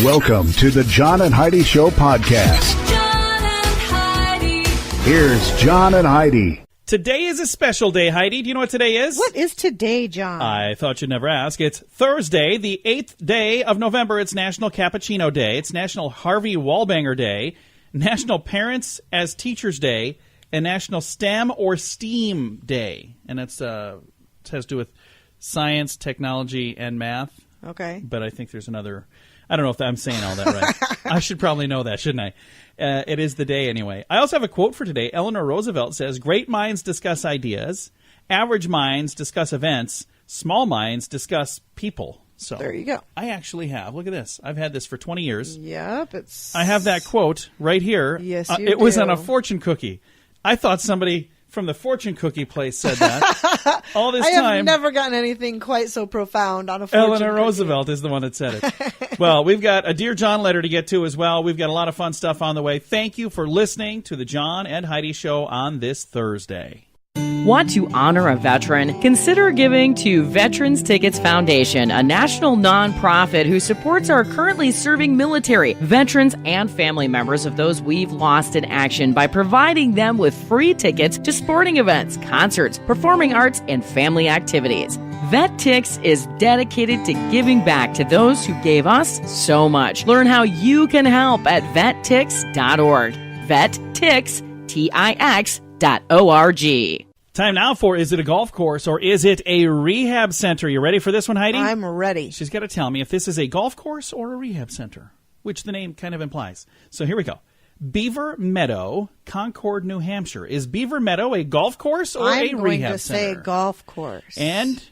Welcome to the John and Heidi Show podcast. John and Heidi. Here's John and Heidi. Today is a special day, Heidi. Do you know what today is? What is today, John? I thought you'd never ask. It's Thursday, the 8th day of November. It's National Cappuccino Day. It's National Harvey Wallbanger Day, National Parents as Teachers Day, and National STEM or STEAM Day. And it has to do with science, technology, and math. Okay. But I think there's another... I don't know if I'm saying all that right. I should probably know that, shouldn't I? It is the day anyway. I also have a quote for today. Eleanor Roosevelt says, "Great minds discuss ideas. Average minds discuss events. Small minds discuss people." So There you go. I actually have. Look at this. I've had this for 20 years. Yep. I have that quote right here. Yes, you It was do. on a fortune cookie. I thought somebody from the fortune cookie place said that. All this I time. have never gotten anything quite so profound on a fortune Eleanor cookie. Roosevelt is the one that said it. Well, we've got a Dear John letter to get to as well. We've got a lot of fun stuff on the way. Thank you for listening to the John and Heidi Show on this Thursday. Want to honor a veteran? Consider giving to Veterans Tickets Foundation, a national nonprofit who supports our currently serving military, veterans, and family members of those we've lost in action by providing them with free tickets to sporting events, concerts, performing arts, and family activities. VetTix is dedicated to giving back to those who gave us so much. Learn how you can help at vettix.org. VetTix.org. Time now for Is It a Golf Course or Is It a Rehab Center? You ready for this one, Heidi? I'm ready. She's got to tell me if this is a golf course or a rehab center, which the name kind of implies. So here we go. Beaver Meadow, Concord, New Hampshire. Is Beaver Meadow a golf course or a I'm rehab going to center? say golf course. And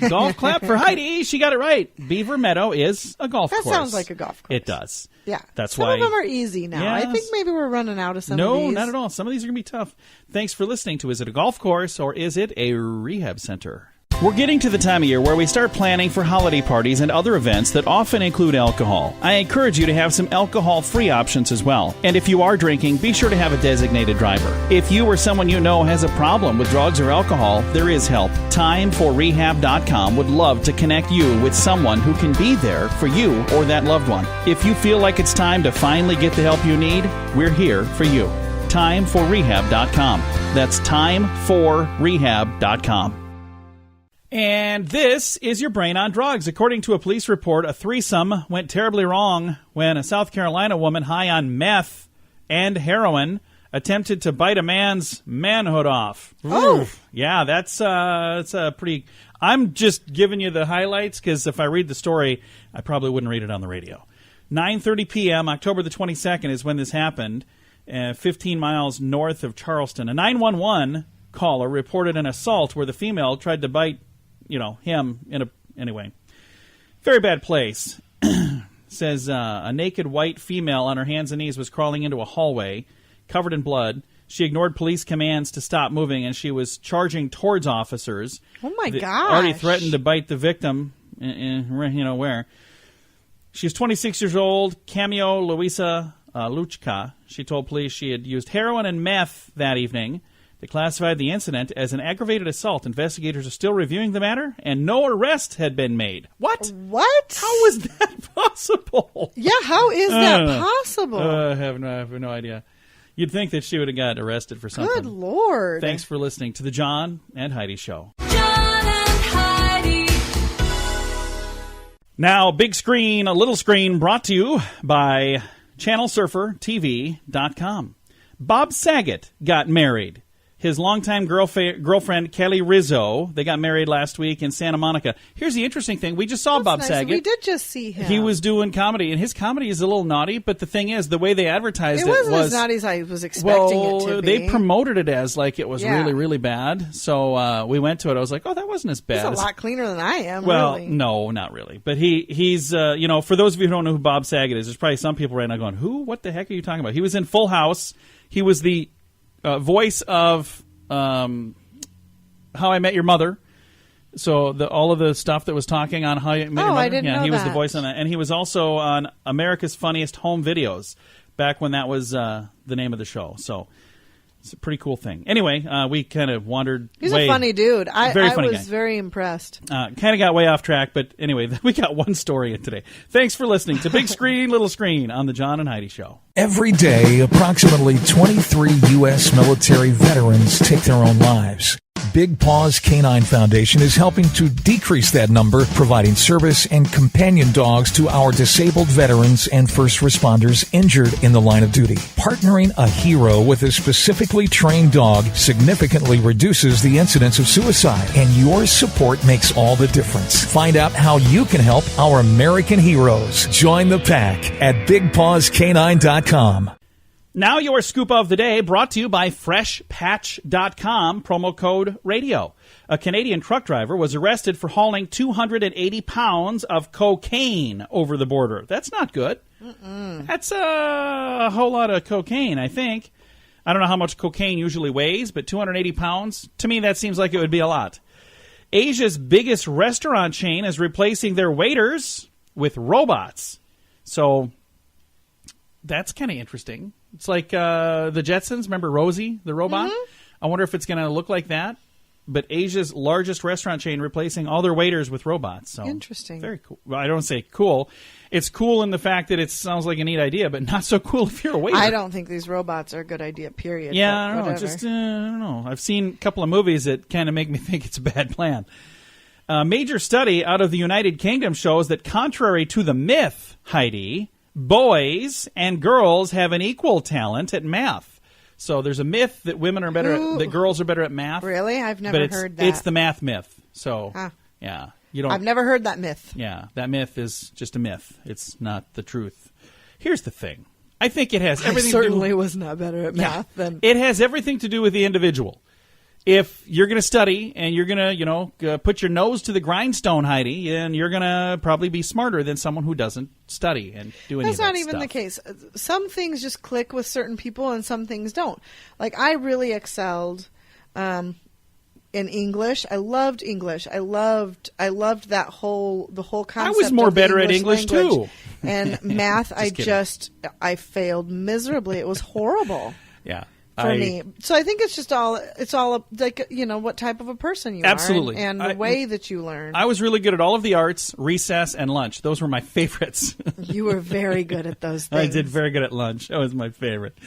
golf clap for Heidi. She got it right. Beaver Meadow is a golf That course. sounds like a golf course. It does. Yeah. That's some why. of them are easy now. I think Yes. maybe we're running out of some of No, these. not at all. Some of these are going to be tough. Thanks for listening to Is It a Golf Course or Is It a Rehab Center? We're getting to the time of year where we start planning for holiday parties and other events that often include alcohol. I encourage you to have some alcohol-free options as well. And if you are drinking, be sure to have a designated driver. If you or someone you know has a problem with drugs or alcohol, there is help. Timeforrehab.com would love to connect you with someone who can be there for you or that loved one. If you feel like it's time to finally get the help you need, we're here for you. Timeforrehab.com. That's timeforrehab.com. And this is your brain on drugs. According to a police report, a threesome went terribly wrong when a South Carolina woman high on meth and heroin attempted to bite a man's manhood off. Oh. Yeah, that's a pretty... I'm just giving you the highlights because if I read the story, I probably wouldn't read it on the radio. 9:30 p.m., October the 22nd is when this happened, 15 miles north of Charleston. A 911 caller reported an assault where the female tried to bite him anyway. Very bad place. Says a naked white female on her hands and knees was crawling into a hallway covered in blood. She ignored police commands to stop moving, and she was charging towards officers. Oh, my that gosh. already threatened to bite the victim, where. She's 26 years old, Cameo Luisa Luchka. She told police she had used heroin and meth that evening. They classified the incident as an aggravated assault. Investigators are still reviewing the matter, and no arrest had been made. What? What? How is that possible? Yeah, how is that possible? I have no idea. You'd think that she would have got arrested for something. Good Lord. Thanks for listening to the John and Heidi Show. John and Heidi. Now, big screen, a little screen, brought to you by ChannelSurferTV.com. Bob Saget got married. His longtime girlfriend, Kelly Rizzo, they got married last week in Santa Monica. Here's the interesting thing. We just saw That's Bob nice. Saget. We did just see him. He was doing comedy, and his comedy is a little naughty, but the thing is, the way they advertised It wasn't was... as naughty as I was expecting it to be. They promoted it as like it was Yeah. really, really bad. So we went to it. I was like, oh, that wasn't as bad. He's a lot cleaner than I am, Well, really. no, not really. But he's for those of you who don't know who Bob Saget is, there's probably some people right now going, who? What the heck are you talking about? He was in Full House. He was the voice of How I Met Your Mother. So all of the stuff that was talking on How I Met Your Mother. I didn't know he was that. the voice on that. And he was also on America's Funniest Home Videos back when that was the name of the show. So It's a pretty cool thing. Anyway, we kind of wandered. He's a funny dude. I funny was guy. very impressed. Kind of got way off track, but anyway, we got one story in today. Thanks for listening to Big Screen, Little Screen on the John and Heidi Show. Every day, approximately 23 U.S. military veterans take their own lives. Big Paws Canine Foundation is helping to decrease that number, providing service and companion dogs to our disabled veterans and first responders injured in the line of duty. Partnering a hero with a specifically trained dog significantly reduces the incidence of suicide, and your support makes all the difference. Find out how you can help our American heroes. Join the pack at BigPawsCanine.com. Now your scoop of the day, brought to you by FreshPatch.com, promo code radio. A Canadian truck driver was arrested for hauling 280 pounds of cocaine over the border. That's not good. That's a whole lot of cocaine, I think. I don't know how much cocaine usually weighs, but 280 pounds, to me that seems like it would be a lot. Asia's biggest restaurant chain is replacing their waiters with robots. So that's kind of interesting. It's like the Jetsons. Remember Rosie, the robot? Mm-hmm. I wonder if it's going to look like that. But Asia's largest restaurant chain replacing all their waiters with robots. So interesting. Very cool. Well, I don't say cool. It's cool in the fact that it sounds like a neat idea, but not so cool if you're a waiter. I don't think these robots are a good idea, period. Yeah, I don't know. Just, I don't know. I've seen a couple of movies that kind of make me think it's a bad plan. A major study out of the United Kingdom shows that contrary to the myth, Heidi, boys and girls have an equal talent at math. So there's a myth that women are better, that girls are better at math. Really? I've never heard that. It's the math myth. So, yeah. I've never heard that myth. Yeah, that myth is just a myth. It's not the truth. Here's the thing. I think it has everything to do... I certainly was not better at math than... It has everything to do with the individual. If you're going to study and you're going to, put your nose to the grindstone, Heidi, and you're going to probably be smarter than someone who doesn't study and do any of that stuff. That's not even the case. Some things just click with certain people and some things don't. Like, I really excelled in English. I loved English. I loved the whole concept. I was more better at English language. too. And math, I failed miserably. It was horrible. Yeah. For me. So I think it's all like, what type of a person you absolutely. are and the way that you learn. I was really good at all of the arts, recess, and lunch. Those were my favorites. You were very good at those things. I did very good at lunch. That was my favorite.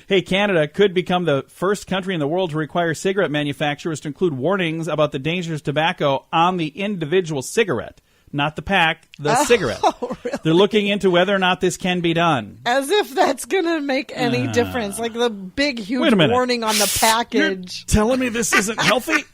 Hey, Canada could become the first country in the world to require cigarette manufacturers to include warnings about the dangers of tobacco on the individual cigarette. Not the pack, the cigarette. Really? They're looking into whether or not this can be done. As if that's going to make any difference. Like the big, huge warning on the package. You're telling me this isn't healthy?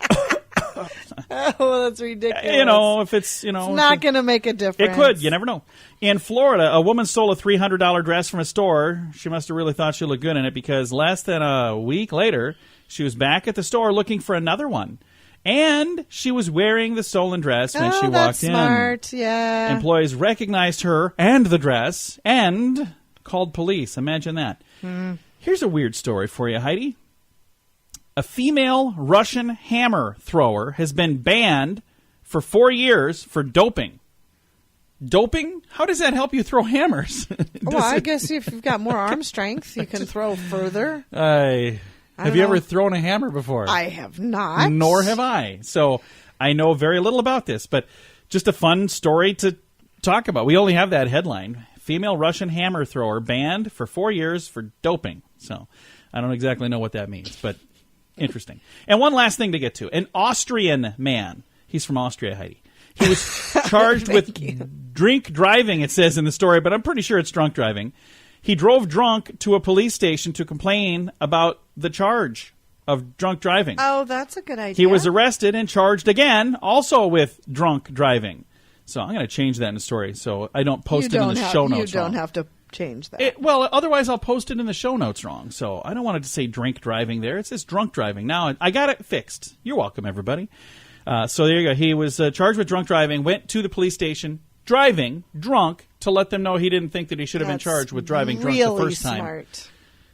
Oh, that's ridiculous. If it's, it's not going to make a difference. It could. You never know. In Florida, a woman stole a $300 dress from a store. She must have really thought she looked good in it because less than a week later, she was back at the store looking for another one. And she was wearing the stolen dress when she walked that's in. Smart, yeah. Employees recognized her and the dress and called police. Imagine that. Here's a weird story for you, Heidi. A female Russian hammer thrower has been banned for 4 years for doping. Doping? How does that help you throw hammers? Well, I guess if you've got more arm strength, you can throw further. Have you ever thrown a hammer before? I have not. Nor have I. So I know very little about this, but just a fun story to talk about. We only have that headline. Female Russian hammer thrower banned for 4 years for doping. So I don't exactly know what that means, but interesting. And one last thing to get to. An Austrian man. He's from Austria, Heidi. He was charged with drink driving, it says in the story, but I'm pretty sure it's drunk driving. He drove drunk to a police station to complain about the charge of drunk driving. Oh, that's a good idea. He was arrested and charged again, also with drunk driving. So I'm going to change that in the story so I don't post it in the show notes You wrong. don't have to change that. Well, otherwise I'll post it in the show notes wrong. So I don't want it to say drink driving there. It says drunk driving. Now I got it fixed. You're welcome, everybody. So there you go. He was charged with drunk driving, went to the police station, driving drunk, to let them know he didn't think that he should have been charged with driving drunk the first time. Smart.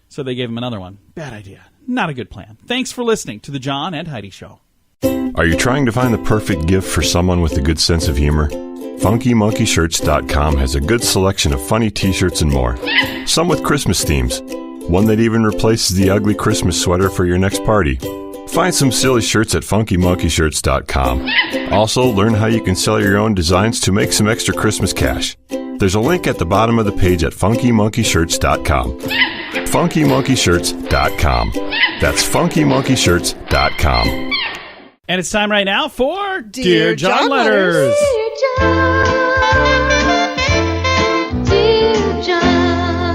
So they gave him another one. Bad idea. Not a good plan. Thanks for listening to the John and Heidi Show. Are you trying to find the perfect gift for someone with a good sense of humor? FunkyMonkeyShirts.com has a good selection of funny t-shirts and more. Some with Christmas themes. One that even replaces the ugly Christmas sweater for your next party. Find some silly shirts at funkymonkeyshirts.com. Also, learn how you can sell your own designs to make some extra Christmas cash. There's a link at the bottom of the page at funkymonkeyshirts.com. funkymonkeyshirts.com. That's funkymonkeyshirts.com. And it's time right now for Dear John Letters.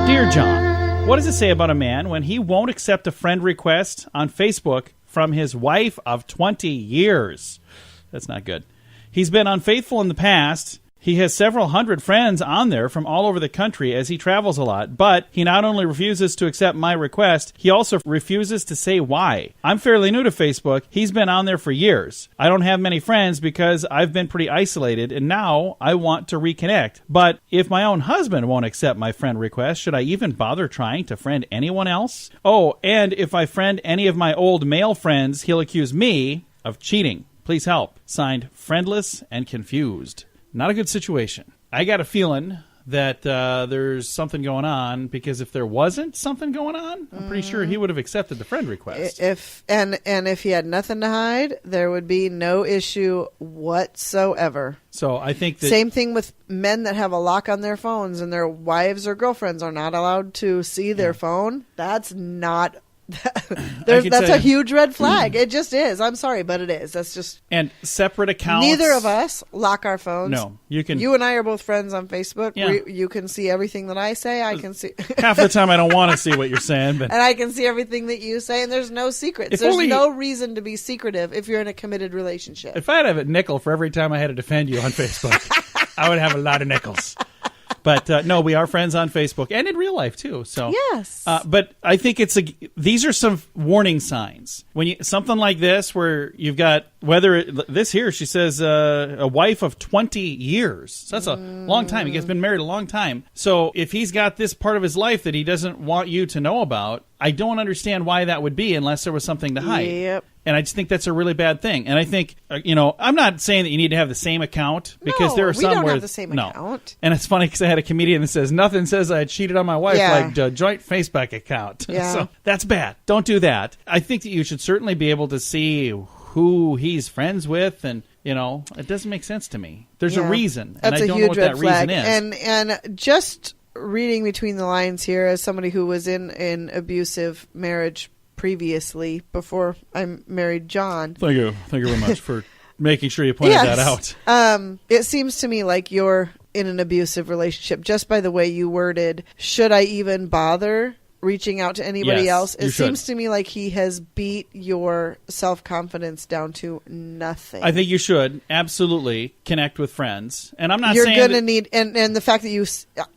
Dear John, what does it say about a man when he won't accept a friend request on Facebook from his wife of 20 years? That's not good. He's been unfaithful in the past. He has several hundred friends on there from all over the country as he travels a lot, but he not only refuses to accept my request, he also refuses to say why. I'm fairly new to Facebook. He's been on there for years. I don't have many friends because I've been pretty isolated, and now I want to reconnect. But if my own husband won't accept my friend request, should I even bother trying to friend anyone else? Oh, and if I friend any of my old male friends, he'll accuse me of cheating. Please help. Signed, Friendless and Confused. Not a good situation. I got a feeling that there's something going on, because if there wasn't something going on, I'm pretty sure he would have accepted the friend request. If he had nothing to hide, there would be no issue whatsoever. So I think that... Same thing with men that have a lock on their phones and their wives or girlfriends are not allowed to see their phone. That's not... that's a huge red flag. It just is. I'm sorry, but it is. That's just... And separate accounts. Neither of us lock our phones. No. You and I are both friends on Facebook. Yeah. You can see everything that I say. I can see... Half the time I don't want to see what you're saying. But and I can see everything that you say, and there's no secrets. There's no reason to be secretive if you're in a committed relationship. If I had a nickel for every time I had to defend you on Facebook, I would have a lot of nickels. But no, we are friends on Facebook and in real life too. So yes, but I think these are some warning signs when something like this, where you've got this here. She says a wife of 20 years. So that's a long time. He's been married a long time. So if he's got this part of his life that he doesn't want you to know about, I don't understand why that would be unless there was something to hide. Yep. And I just think that's a really bad thing. And I think, I'm not saying that you need to have the same account, because there are some we don't where have the same account. And it's funny because I had a comedian that says nothing says I cheated on my wife like a joint Facebook account. Yeah. So that's bad. Don't do that. I think that you should certainly be able to see who he's friends with, and it doesn't make sense to me. There's a reason, and that's I don't know what that reason is. And just reading between the lines here, as somebody who was in an abusive marriage previously before I married John. Thank you very much for making sure you pointed that out. It seems to me like you're in an abusive relationship just by the way you worded, should I even bother reaching out to anybody else? It seems to me like he has beat your self-confidence down to nothing. I think you should absolutely connect with friends. And I'm not You're saying going to need, and the fact that you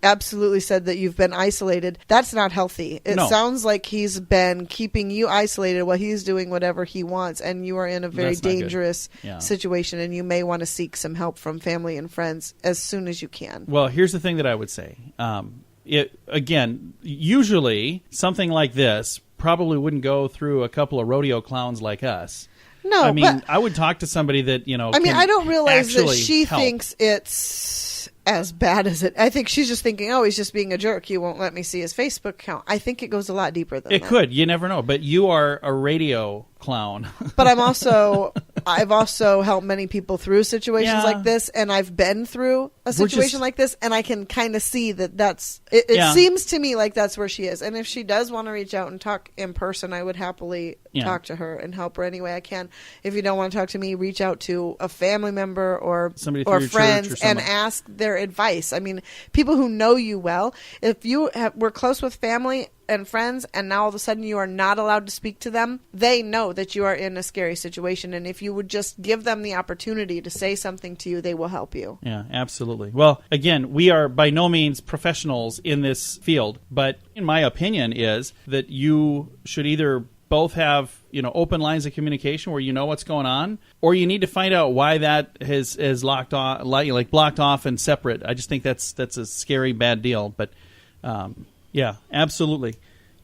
absolutely said that you've been isolated, that's not healthy. It sounds like he's been keeping you isolated while he's doing whatever he wants, and you are in a very dangerous situation, and you may want to seek some help from family and friends as soon as you can. Well, here's the thing that I would say. Usually something like this probably wouldn't go through a couple of rodeo clowns like us. No, I mean, but I would talk to somebody that, I don't realize that she help. thinks it's as bad as it. I think she's just thinking, he's just being a jerk. He won't let me see his Facebook account. I think it goes a lot deeper than that. It could. You never know. But you are a radio clown. But I've also helped many people through situations like this, and I've been through a situation like this, and I can kind of see that it seems to me like that's where she is. And if she does want to reach out and talk in person, I would happily talk to her and help her any way I can. If you don't want to talk to me, reach out to a family member or somebody or through friends your church or and ask their advice. I mean, people who know you well, if you were close with family and friends, and now all of a sudden you are not allowed to speak to them, they know that you are in a scary situation, and if you would just give them the opportunity to say something to you, they will help you. Yeah, absolutely. Well, again, we are by no means professionals in this field, but in my opinion is that you should either both have open lines of communication where you know what's going on, or you need to find out why that is locked off, like blocked off and separate. I just think that's a scary bad deal, but yeah, absolutely.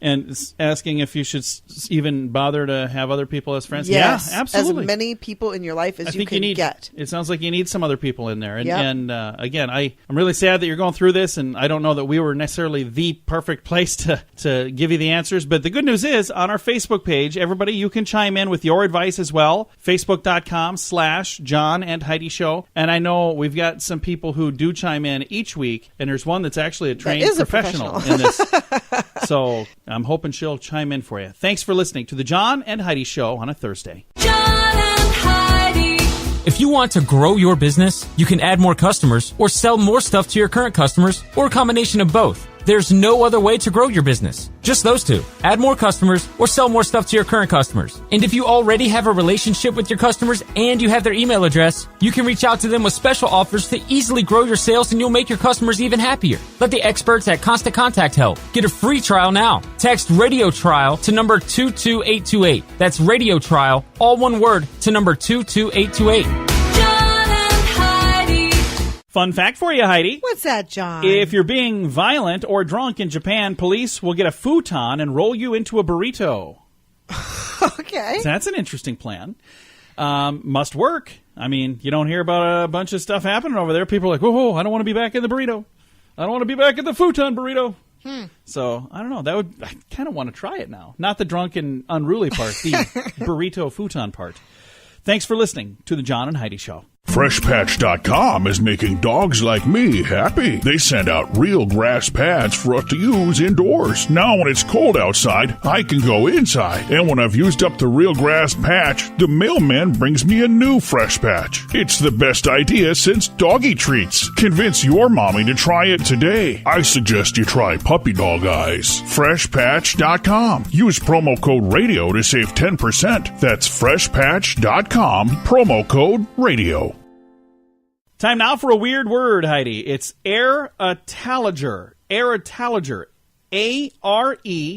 And asking if you should even bother to have other people as friends. Yes, Yeah, absolutely. as many people in your life as I you think can need, get. It sounds like you need some other people in there. And, Yep. Again, I'm really sad that you're going through this, and I don't know that we were necessarily the perfect place to give you the answers. But the good news is, on our Facebook page, everybody, you can chime in with your advice as well. Facebook.com/John and Heidi Show. And I know we've got some people who do chime in each week, and there's one that's actually a trained professional in this. So I'm hoping she'll chime in for you. Thanks for listening to the John and Heidi Show on a Thursday. John and Heidi. If you want to grow your business, you can add more customers or sell more stuff to your current customers or a combination of both. There's no other way to grow your business. Just those two. Add more customers or sell more stuff to your current customers. And if you already have a relationship with your customers and you have their email address, you can reach out to them with special offers to easily grow your sales, and you'll make your customers even happier. Let the experts at Constant Contact help. Get a free trial now. Text Radio Trial to number 22828. That's Radio Trial, all one word, to number 22828. Fun fact for you, Heidi. What's that, John? If you're being violent or drunk in Japan, police will get a futon and roll you into a burrito. Okay. So that's an interesting plan. Must work. I mean, you don't hear about a bunch of stuff happening over there. People are like, whoa, I don't want to be back in the burrito. I don't want to be back in the futon burrito. So, I don't know. I kind of want to try it now. Not the drunk and unruly part, the burrito futon part. Thanks for listening to the John and Heidi Show. FreshPatch.com is making dogs like me happy. They send out real grass pads for us to use indoors. Now when it's cold outside, I can go inside. And when I've used up the real grass patch, the mailman brings me a new Fresh Patch. It's the best idea since doggy treats. Convince your mommy to try it today. I suggest you try Puppy Dog Eyes. FreshPatch.com. Use promo code RADIO to save 10%. That's FreshPatch.com, promo code RADIO. Time now for a weird word, Heidi. It's aretaloger. Aretaloger. A-R-E-T-A-L-O-G-E-R.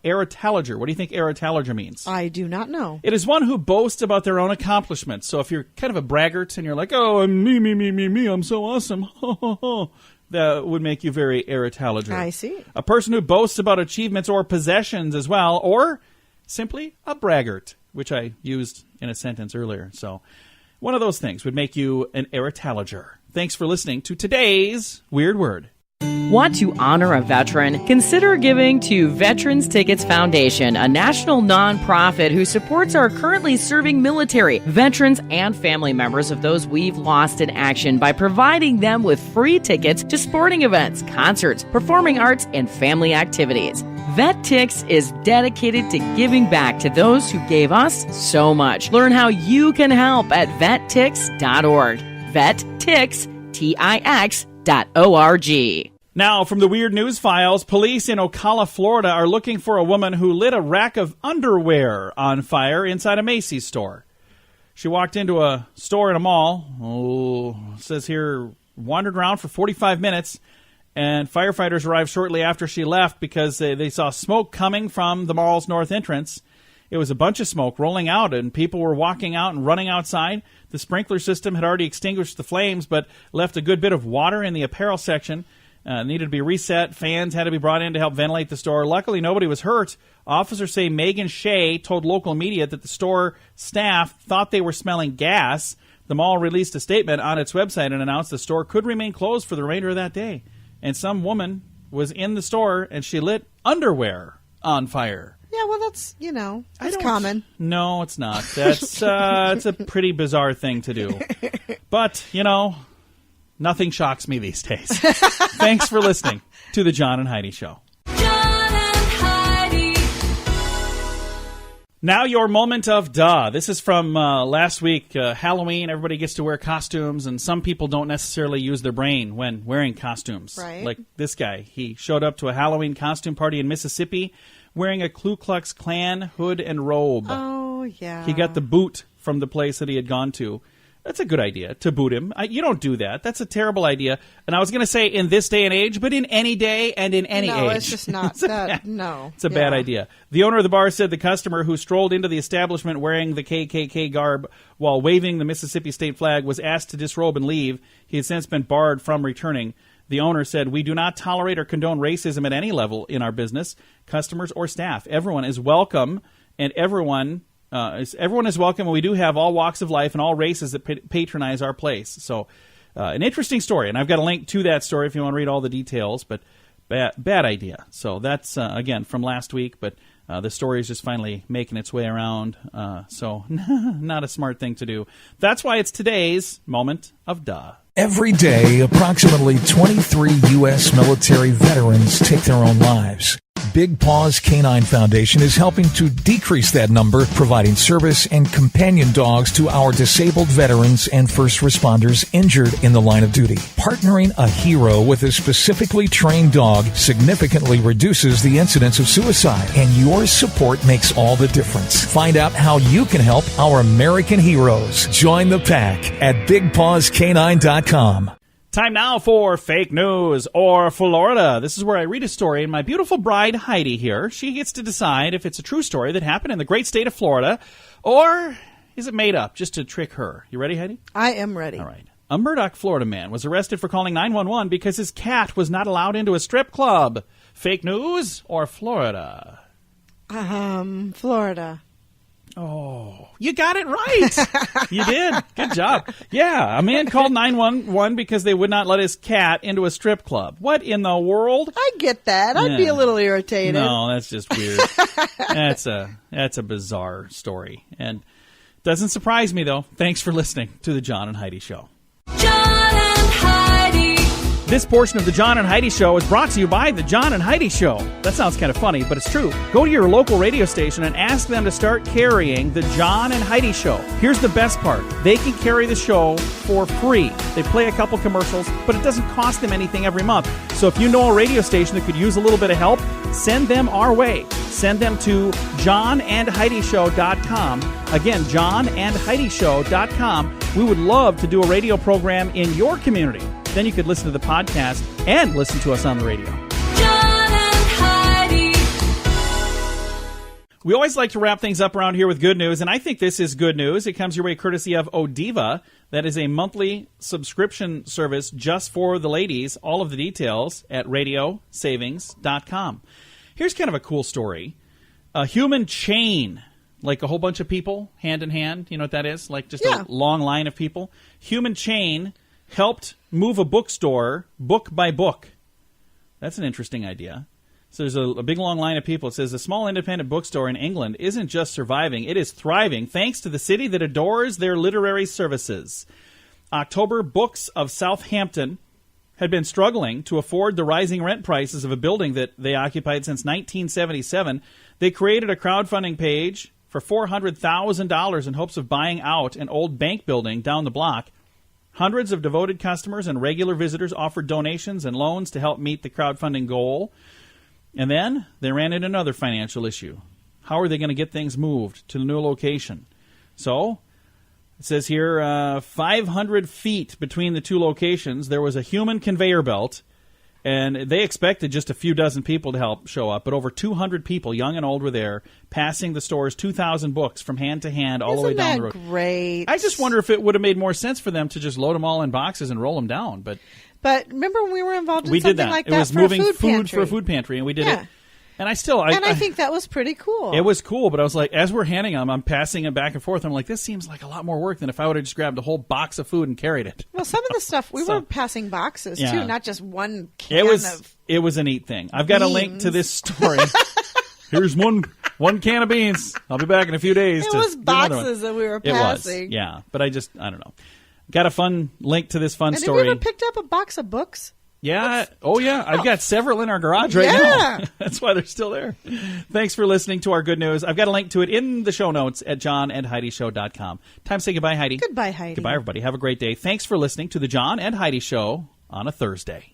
Aretaloger. What do you think aretaloger means? I do not know. It is one who boasts about their own accomplishments. So if you're kind of a braggart and you're like, oh, me, I'm so awesome. That would make you very aretaloger. I see. A person who boasts about achievements or possessions as well, or simply a braggart, which I used in a sentence earlier. So one of those things would make you an aretaloger. Thanks for listening to today's Weird Word. Want to honor a veteran? Consider giving to Veterans Tickets Foundation, a national nonprofit who supports our currently serving military, veterans, and family members of those we've lost in action by providing them with free tickets to sporting events, concerts, performing arts, and family activities. VetTix is dedicated to giving back to those who gave us so much. Learn how you can help at vettix.org. VetTix, Tix.org. Now, from the Weird News Files, police in Ocala, Florida are looking for a woman who lit a rack of underwear on fire inside a Macy's store. She walked into a store in a mall, it says here, wandered around for 45 minutes, and firefighters arrived shortly after she left because they saw smoke coming from the mall's north entrance. It was a bunch of smoke rolling out, and people were walking out and running outside. The sprinkler system had already extinguished the flames, but left a good bit of water in the apparel section. Needed to be reset. Fans had to be brought in to help ventilate the store. Luckily, nobody was hurt. Officers say Megan Shea told local media that the store staff thought they were smelling gas. The mall released a statement on its website and announced the store could remain closed for the remainder of that day. And some woman was in the store, and she lit underwear on fire. Yeah, well, that's, that's common. No, it's not. That's it's a pretty bizarre thing to do. But, nothing shocks me these days. Thanks for listening to the John and Heidi Show. John and Heidi. Now your moment of duh. This is from last week, Halloween. Everybody gets to wear costumes, and some people don't necessarily use their brain when wearing costumes. Right. Like this guy. He showed up to a Halloween costume party in Mississippi wearing a Ku Klux Klan hood and robe. Oh, yeah. He got the boot from the place that he had gone to. That's a good idea, to boot him. You don't do that. That's a terrible idea. And I was going to say in this day and age, but in any day and in any age. No, it's just not that. No. It's a bad idea. The owner of the bar said the customer who strolled into the establishment wearing the KKK garb while waving the Mississippi state flag was asked to disrobe and leave. He has since been barred from returning. The owner said, "We do not tolerate or condone racism at any level in our business, customers or staff. Everyone is welcome, and everyone is welcome. And we do have all walks of life and all races that patronize our place." So, an interesting story, and I've got a link to that story if you want to read all the details. But bad idea. So that's again from last week, but the story is just finally making its way around. So not a smart thing to do. That's why it's today's moment of duh. Every day, approximately 23 U.S. military veterans take their own lives. Big Paws Canine Foundation is helping to decrease that number, providing service and companion dogs to our disabled veterans and first responders injured in the line of duty. Partnering a hero with a specifically trained dog significantly reduces the incidence of suicide, and your support makes all the difference. Find out how you can help our American heroes. Join the pack at BigPawsCanine.com. Time now for Fake News or Florida. This is where I read a story, and my beautiful bride, Heidi, here, she gets to decide if it's a true story that happened in the great state of Florida, or is it made up just to trick her. You ready, Heidi? I am ready. All right. A Murdoch, Florida man was arrested for calling 911 because his cat was not allowed into a strip club. Fake news or Florida? Florida. Oh, you got it right. You did. Good job. Yeah, a man called 911 because they would not let his cat into a strip club. What in the world? I get that. I'd be a little irritated. No, that's just weird. That's a bizarre story. And doesn't surprise me, though. Thanks for listening to The John and Heidi Show. John and Heidi. This portion of The John and Heidi Show is brought to you by The John and Heidi Show. That sounds kind of funny, but it's true. Go to your local radio station and ask them to start carrying The John and Heidi Show. Here's the best part. They can carry the show for free. They play a couple commercials, but it doesn't cost them anything every month. So if you know a radio station that could use a little bit of help, send them our way. Send them to johnandheidishow.com. Again, johnandheidishow.com. We would love to do a radio program in your community. Then you could listen to the podcast and listen to us on the radio. John and Heidi. We always like to wrap things up around here with good news, and I think this is good news. It comes your way courtesy of Odiva. That is a monthly subscription service just for the ladies. All of the details at radiosavings.com. Here's kind of a cool story. A human chain, like a whole bunch of people, hand in hand. You know what that is? Like just a long line of people. Human chain helped move a bookstore book by book. That's an interesting idea. So there's a big long line of people. It says a small independent bookstore in England isn't just surviving, it is thriving thanks to the city that adores their literary services. October Books of Southampton had been struggling to afford the rising rent prices of a building that they occupied since 1977. They created a crowdfunding page for $400,000 in hopes of buying out an old bank building down the block. Hundreds of devoted customers and regular visitors offered donations and loans to help meet the crowdfunding goal. And then they ran into another financial issue. How are they going to get things moved to the new location? So it says here 500 feet between the two locations, there was a human conveyor belt, and they expected just a few dozen people to help show up, but over 200 people, young and old, were there, passing the store's 2,000 books from hand to hand all the way down the road. Great. I just wonder if it would have made more sense for them to just load them all in boxes and roll them down. But remember when we were involved in we something did that. like It that was for moving a food food pantry. for a food pantry, and we did Yeah. it. And I think that was pretty cool. It was cool, but I was like, as we're handing them, I'm passing it back and forth. I'm like, this seems like a lot more work than if I would have just grabbed a whole box of food and carried it. Well, some of the stuff, we were passing boxes, Yeah. too, not just one can of It was a neat thing. I've got a link to beans. this story. Here's one can of beans. I'll be back in a few days. It to was do another one. boxes that we were It was, passing. yeah. But I don't know. Got a fun link to this fun And story. have you ever picked up a box of books? Yeah. Oh, yeah. I've got several in our garage right now. That's why they're still there. Thanks for listening to our good news. I've got a link to it in the show notes at johnandheidishow.com. Time to say goodbye, Heidi. Goodbye, Heidi. Goodbye, everybody. Have a great day. Thanks for listening to the John and Heidi Show on a Thursday.